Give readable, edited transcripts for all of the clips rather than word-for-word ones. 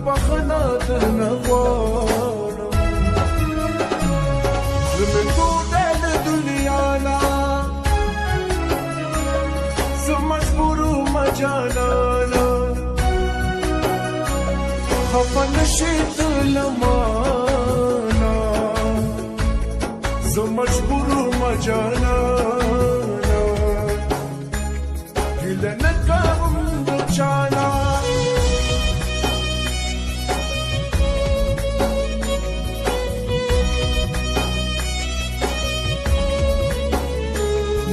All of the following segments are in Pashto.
بخښنه درنه غواړم زه مې ټوټه د دنیا نه زه مجبور ومه جانانه خفه نشي ته له مانه زه مجبور ومه جانانه هیله نه کوم د چا نه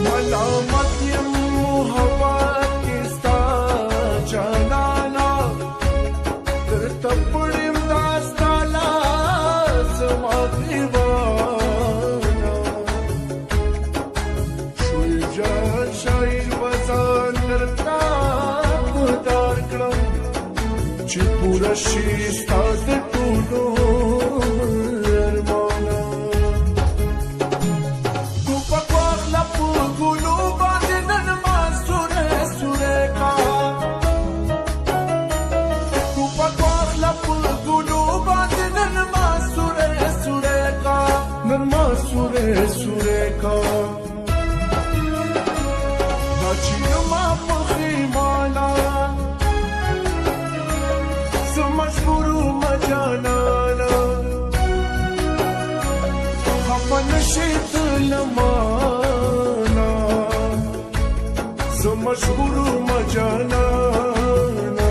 ملامت یم محبت کې ستا جانانه درته پړیم دا ستا لاس زما ګریوانه شوی جان شاعر به ځان درته ودار کړم چې پوره شي ستا د ټولو Sureka Nachiyama Pakhimana Samajburu Majanana Hapanashit Lamana Samajburu Majanana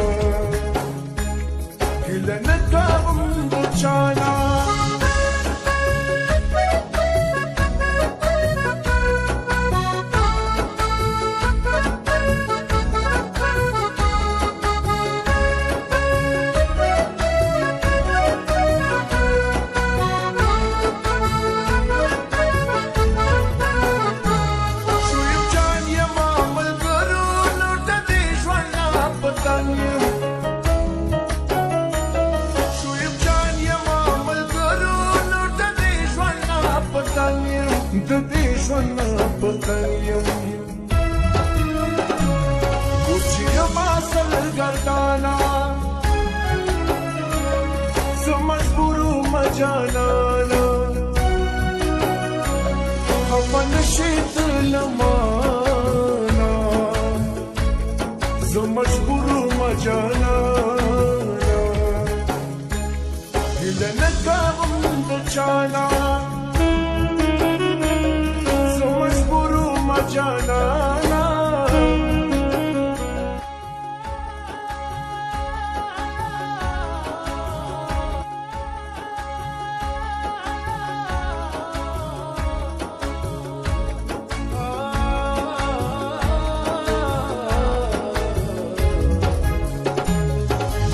Hilanakam Buchana د دې ژوند پتنګ یم کوچې ما سرګردانه زه مجبور ومه جانانه خفه نشي ته له مانه زه مجبور ومه جانانه هیله نه کوم د چا نه Janana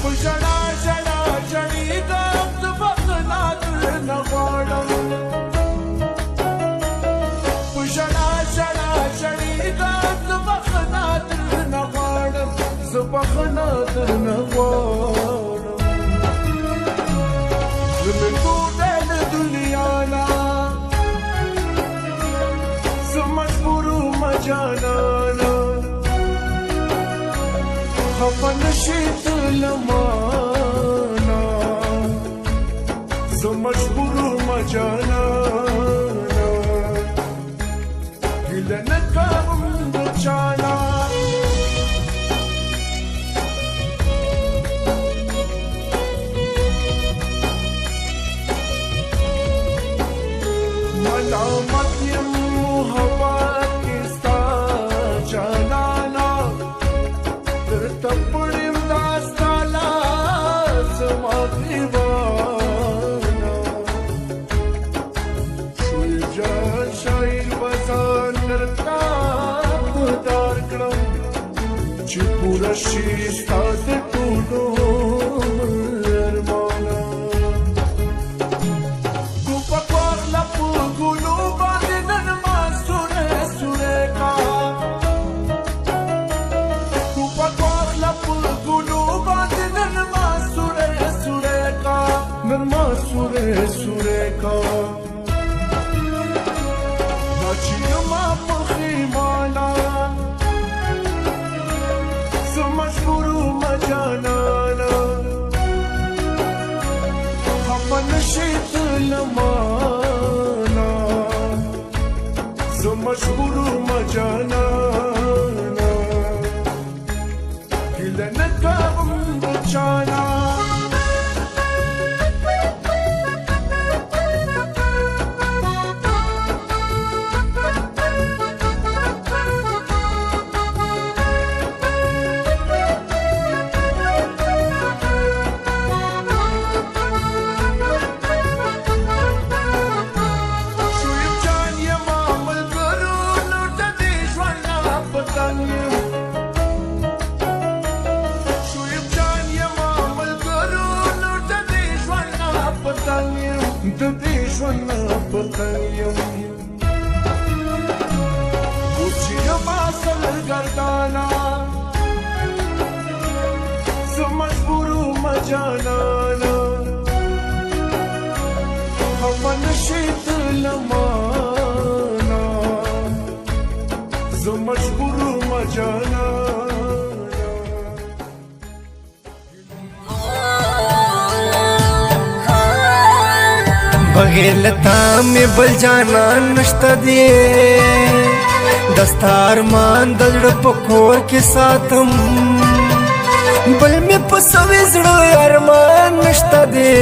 Pujana jana jani gam tu bkhna na gwadam Pujana زه بخښنه درنه غواړم زه مې ټوټه د دنیا نه زه مجبور ومه جانانه خفه نشي ته له مانه زه مجبور ومه جانانه هیله نه کوم د چا نه ملامت یم محبت کې ستا جانانه درته پړیم دا ستا لاس زما ګریوانه شوی جان شاعر به ځان درته ودار کړم چې پوره شي ستا د ټولو Sureka Nachiyama Pakhimana Samajburu Majanana مشهور مجانانا هیله نکوم د چانا د دې ژوند پتنګ یم اوس چې یم سرګردانه زه مجبور وم جانانه خفه نشې ته له مانه زه مجبور وم جانانه بغیر لتا میں بل جانا نشتا دی دستار مان دلڑ پکور کے ساتم بل میں پسوی زڑو ارمان نشتا دی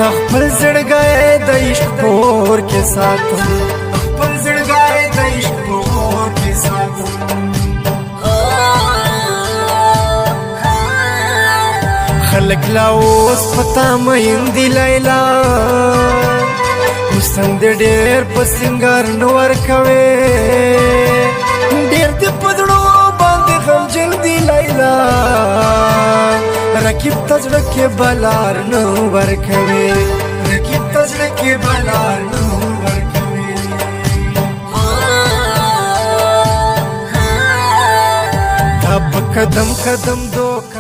اخپل زڑ گئے دا عشق پور کے ساتم اخپل زڑ گئے دا عشق پور کے ساتم خلق لاوس پتا مین دی لیلا حسن دی ډیر په سنگار نور کوي ډیر دی پدړو باندې غم جل دی لیلا رکیب تجړه کې بلار نو ور کوي رکیب تجړه کې بلار نو ور کوي تب قدم قدم دوکا